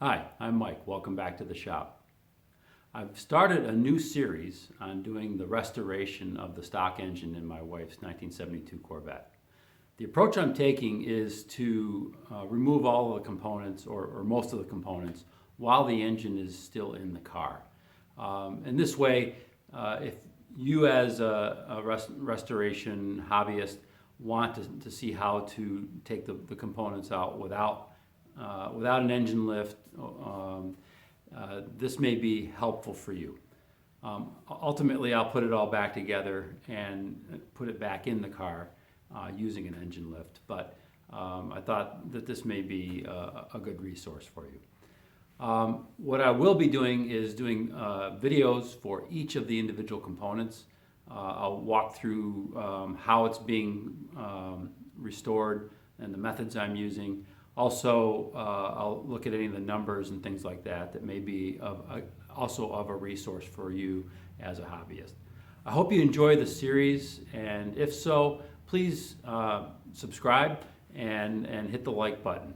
Hi, I'm Mike. Welcome back to the shop. I've started a new series on doing the restoration of the stock engine in my wife's 1972 Corvette. The approach I'm taking is to remove all of the components or most of the components while the engine is still in the car. In this way, if you as a restoration hobbyist want to see how to take the components out without an engine lift, this may be helpful for you. Ultimately, I'll put it all back together and put it back in the car using an engine lift, but I thought that this may be a good resource for you. What I will be doing is doing videos for each of the individual components. I'll walk through how it's being restored and the methods I'm using. Also, I'll look at any of the numbers and things like that that may be also of a resource for you as a hobbyist. I hope you enjoy the series, and if so, please subscribe and hit the like button.